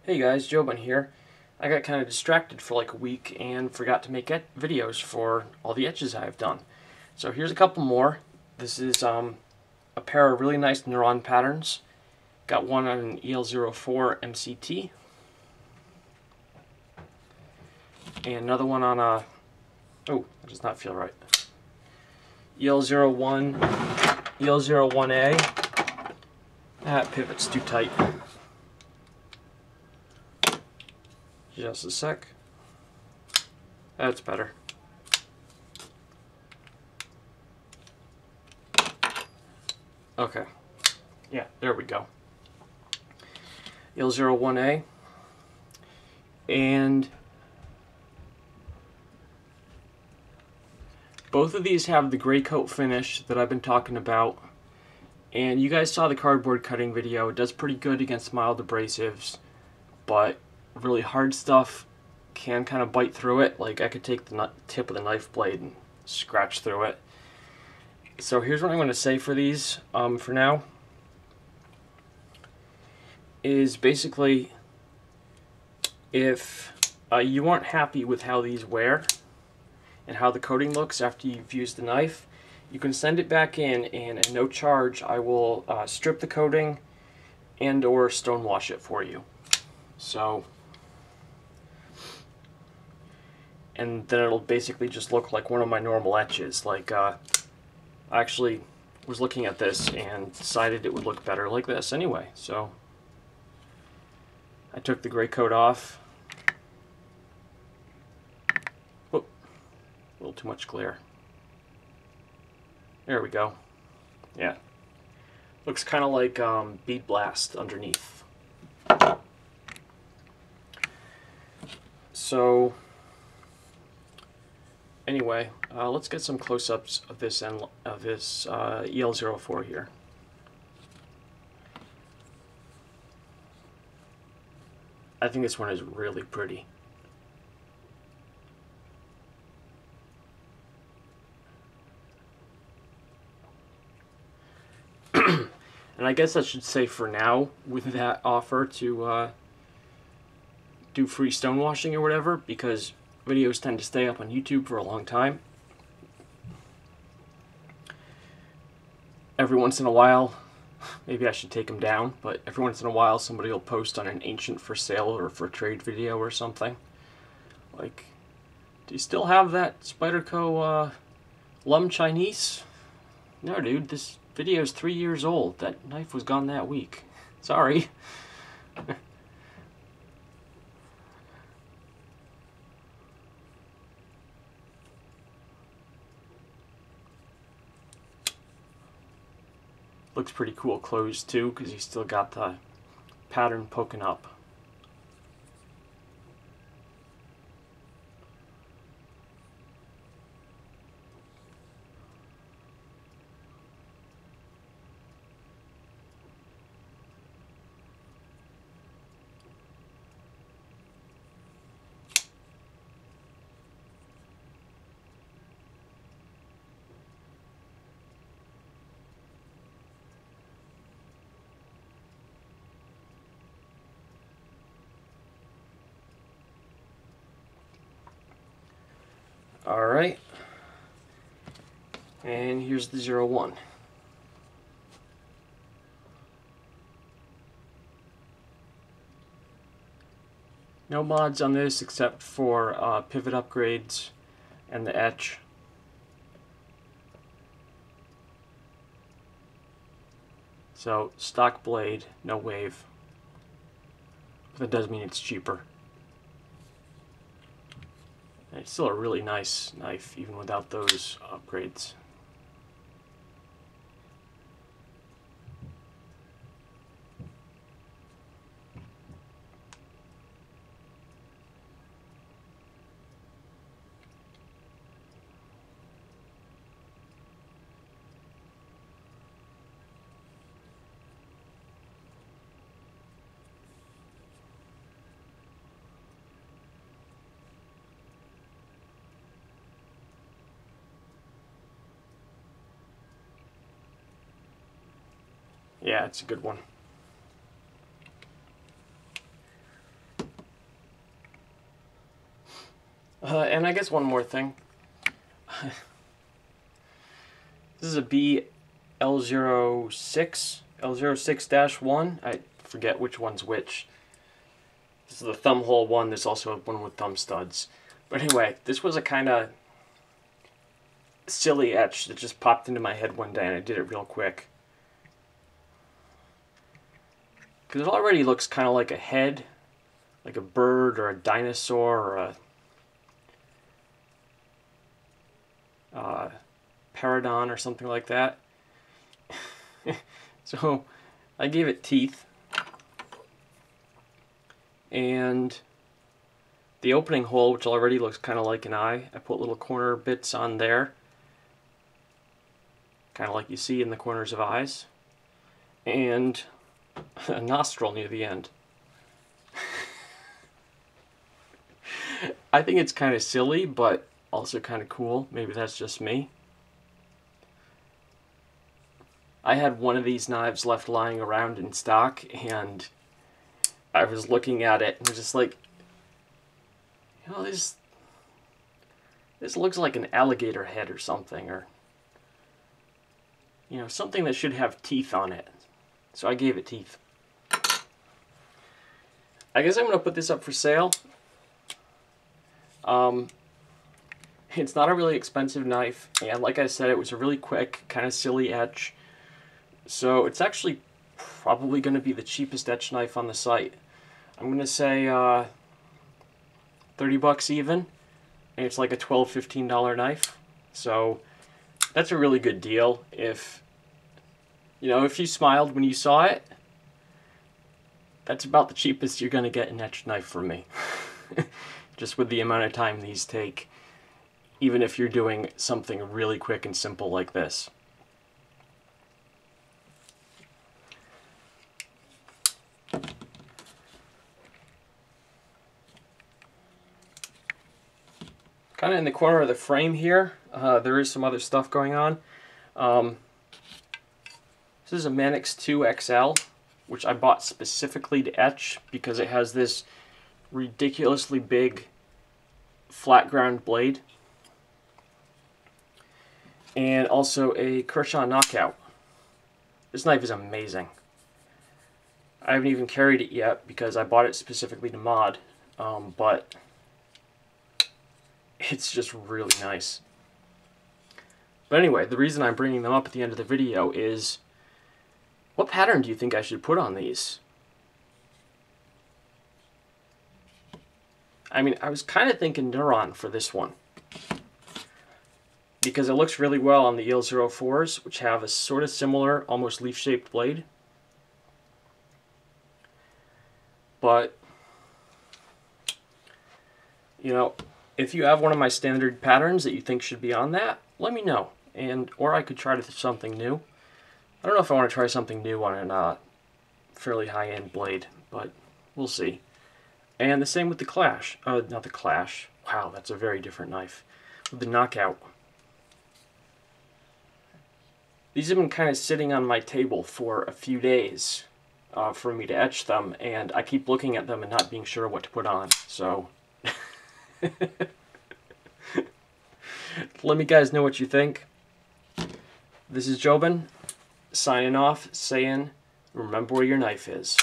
Hey guys, Jobin here. I got kind of distracted for like a week and forgot to make videos for all the etches I've done. So here's a couple more. This is a pair of really nice neuron patterns. Got one on an EL04 MCT. And another one on a... oh, that does not feel right. EL01, EL01A. That pivot's too tight. Just a sec. That's better. Okay. Yeah, there we go. EL01A. And both of these have the gray coat finish that I've been talking about. And you guys saw the cardboard cutting video. It does pretty good against mild abrasives, but really hard stuff can kind of bite through it. Like I could take the tip of the knife blade and scratch through it. So here's what I'm going to say for these for now. Is basically if you aren't happy with how these wear and how the coating looks after you've used the knife, you can send it back in and at no charge I will strip the coating and or stonewash it for you. So, and then it'll basically just look like one of my normal etches. Like I actually was looking at this and decided it would look better like this anyway. So I took the gray coat off. Whoop, a little too much glare. There we go. Yeah, looks kind of like bead blast underneath. So anyway, let's get some close-ups of this EL04 here. I think this one is really pretty. And I guess I should say for now, with that offer to do free stonewashing or whatever, because videos tend to stay up on YouTube for a long time. Every once in a while, maybe I should take them down, but every once in a while somebody will post on an ancient for sale or for trade video or something. Like, do you still have that Spyderco Lum Chinese? No, dude, this video's 3 years old. That knife was gone that week. Sorry. Looks pretty cool closed too, because you still got the pattern poking up. Alright, and here's the 01. No mods on this except for pivot upgrades and the etch. So, stock blade, no wave. But that does mean it's cheaper. And it's still a really nice knife, even without those upgrades. Yeah, it's a good one. And I guess one more thing. This is a L06-1. I forget which one's which. This is the thumb hole one. There's also one with thumb studs. But anyway, this was a kind of silly etch that just popped into my head one day, and I did it real quick. Because it already looks kind of like a head, like a bird or a dinosaur or a paradon or something like that. So I gave it teeth, and the opening hole, which already looks kind of like an eye, I put little corner bits on there, kind of like you see in the corners of eyes, and a nostril near the end. I think it's kind of silly, but also kind of cool. Maybe that's just me. I had one of these knives left lying around in stock, and I was looking at it and was just like, you know, this looks like an alligator head or something, or, you know, something that should have teeth on it. So I gave it teeth. I guess I'm going to put this up for sale. It's not a really expensive knife, and like I said, it was a really quick, kind of silly etch. So it's actually probably going to be the cheapest etch knife on the site. I'm going to say 30 bucks even, and it's like a $12, $15 knife. So that's a really good deal. If, you know, if you smiled when you saw it, that's about the cheapest you're going to get an etched knife from me. Just with the amount of time these take, even if you're doing something really quick and simple like this. Kind of in the corner of the frame here, there is some other stuff going on. This is a Manix 2 XL, which I bought specifically to etch because it has this ridiculously big flat ground blade. And also a Kershaw Knockout. This knife is amazing. I haven't even carried it yet because I bought it specifically to mod, but it's just really nice. But anyway, the reason I'm bringing them up at the end of the video is, what pattern do you think I should put on these? I mean, I was kind of thinking Neuron for this one, because it looks really well on the EL04s, which have a sort of similar, almost leaf-shaped blade. But, you know, if you have one of my standard patterns that you think should be on that, let me know. Or I could try something new. I don't know if I want to try something new on a fairly high-end blade, but we'll see. And the same with the Clash. Not the Clash. Wow, that's a very different knife. With the Knockout. These have been kind of sitting on my table for a few days for me to etch them, and I keep looking at them and not being sure what to put on. So let me guys know what you think. This is Jobin, signing off, saying, remember where your knife is.